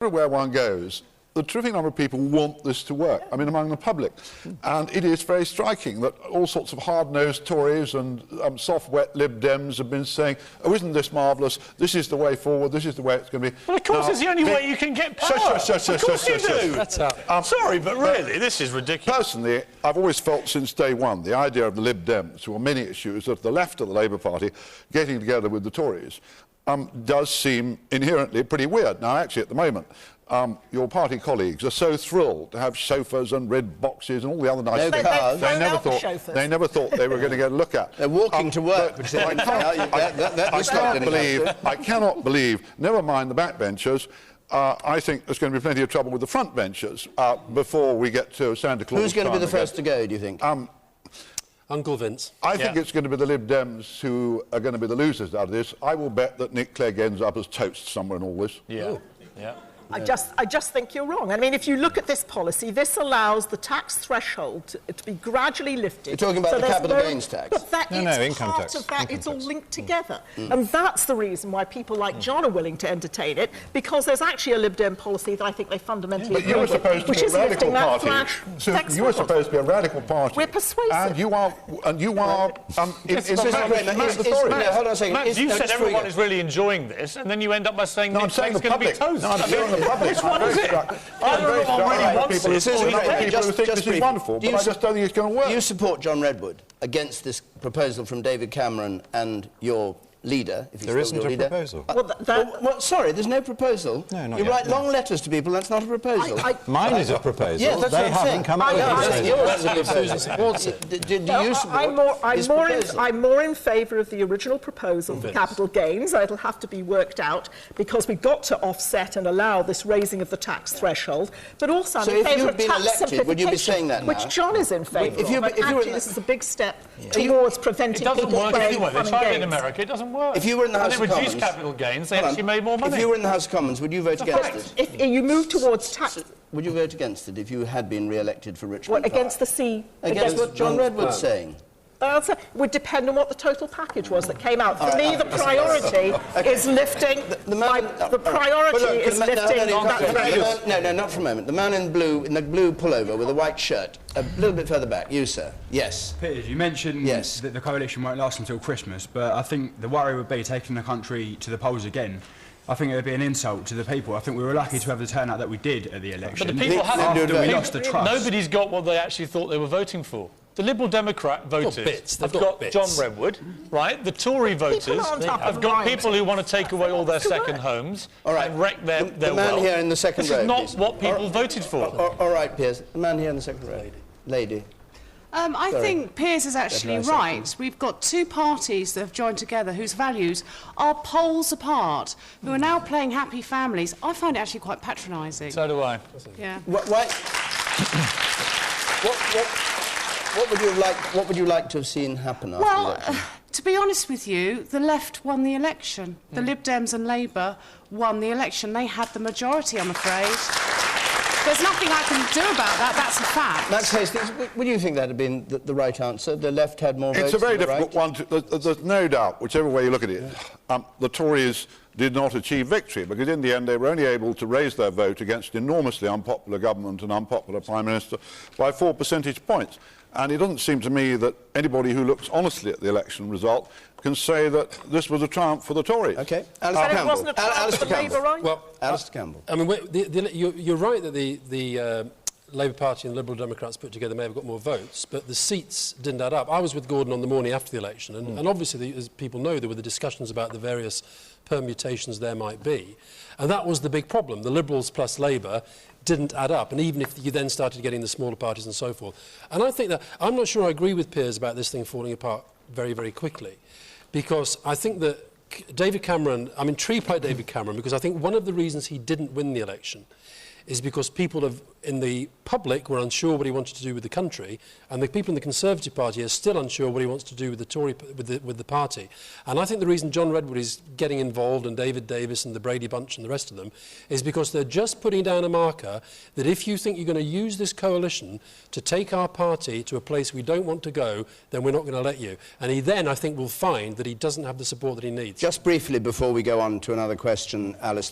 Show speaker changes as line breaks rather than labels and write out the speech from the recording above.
Everywhere one goes, the terrific number of people want this to work, I mean, among the public. And it is very striking that all sorts of hard-nosed Tories and soft, wet Lib Dems have been saying, oh, isn't this marvellous? This is the way forward, this is the way it's going to be.
Well, of course, it's the only way you can get power. Of course you do.
That's
sorry, but really, this is ridiculous.
Personally, I've always felt since day one the idea of the Lib Dems, who on many issues at the left of the Labour Party, getting together with the Tories, does seem inherently pretty weird. Now, actually, at the moment, your party colleagues are so thrilled to have chauffeurs and red boxes and all the other nice things. They never thought they were going to get a look at.
They're walking to work.
I cannot believe, never mind the backbenchers, I think there's going to be plenty of trouble with the front benchers before we get to Santa Claus.
Who's going to be the first to go, do you think?
Uncle Vince.
I think it's going to be the Lib Dems who are going to be the losers out of this. I will bet that Nick Clegg ends up as toast somewhere in all this.
Yeah. Yeah.
I just think you're wrong. I mean, if you look at this policy, this allows the tax threshold to be gradually lifted.
You're talking about the capital gains tax?
But that
income tax.
Of that, it's all linked together. And that's the reason why people like John are willing to entertain it, because there's actually a Lib Dem policy that I think they fundamentally
agree with, which is lifting that flash tax. You were supposed to be a radical party.
We're persuasive.
And you are
hold on a second.
Matt, you said everyone is really enjoying this, and then you end up by saying Nick Clegg's going to be toast.
No, I'm saying the public.
Which one is it? Either of them really wants it.
People who think this is wonderful, but I just don't think it's going to work.
Do you support John Redwood against this proposal from David Cameron and your leader? If
there isn't a proposal.
Sorry, there's no proposal.
No, not
you
yet,
write long letters to people, that's not a proposal.
Mine is a proposal.
Yeah, that's
they
what I'm
haven't
saying.
come up with
it.
I'm more in favour of the original proposal for capital gains. It'll have to be worked out because we've got to offset and allow this raising of the tax threshold. But also, I'm in favour of tax simplification,
would you be saying that now?
which John is in favour of. Actually, this is a big step towards preventing people
playing fun and games. It doesn't work anyway. They tried it in America. It doesn't work.
If you were in the House of Commons...
They reduced capital gains, they actually made more money.
If you were in the House of Commons, would you vote against it?
If you move towards tax...
Would you vote against it if you had been re-elected for Richmond?
What, against the C?
Against what John Redwood's saying?
Would depend on what the total package was that came out. For me, the priority is lifting... The priority is lifting that threshold.
No, not for a moment. The man in the blue pullover with a white shirt, a little bit further back. You, sir. Yes.
Piers, you mentioned that the coalition won't last until Christmas, but I think the worry would be taking the country to the polls again. I think it would be an insult to the people. I think we were lucky to have the turnout that we did at the election.
But the people haven't.
We lost the trust.
Nobody's got what they actually thought they were voting for. The Liberal Democrat voters have got John Redwood, right? The Tory voters have got people who want to take away all their second homes and wreck their wealth.
The man here in the second row.
This is not what people voted for.
All right, Piers. The man here in the second row. Lady.
I think Piers is actually right. We've got two parties that have joined together whose values are poles apart, who are now playing happy families. I find it actually quite patronising.
So do I.
Yeah.
What would you like to have seen happen after the election?
To be honest with you, the left won the election. The Lib Dems and Labour won the election. They had the majority, I'm afraid. There's nothing I can do about that, that's a fact.
Max Hastings, would you think that had been the right answer? The left had more votes.
It's a very difficult one. There's no doubt, whichever way you look at it, the Tories did not achieve victory because in the end they were only able to raise their vote against enormously unpopular government and unpopular Prime Minister by 4 percentage points. And it doesn't seem to me that anybody who looks honestly at the election result can say that this was a triumph for the Tories.
OK. Alistair Campbell.
It wasn't a triumph for Labour, right?
Well,
Alistair Campbell.
I mean, you're right that the Labour Party and the Liberal Democrats put together may have got more votes, but the seats didn't add up. I was with Gordon on the morning after the election, and obviously, as people know, there were the discussions about the various permutations there might be. And that was the big problem. The Liberals plus Labour didn't add up, and even if you then started getting the smaller parties and so forth. And I think that, I'm not sure I agree with Piers about this thing falling apart very, very quickly, because I think that David Cameron, I'm intrigued by David Cameron, because I think one of the reasons he didn't win the election is because people in the public were unsure what he wanted to do with the country, and the people in the Conservative Party are still unsure what he wants to do with the Tory, with the party. And I think the reason John Redwood is getting involved, and David Davis and the Brady Bunch and the rest of them, is because they're just putting down a marker that if you think you're going to use this coalition to take our party to a place we don't want to go, then we're not going to let you. And he then, I think, will find that he doesn't have the support that he needs.
Just briefly before we go on to another question, Alistair.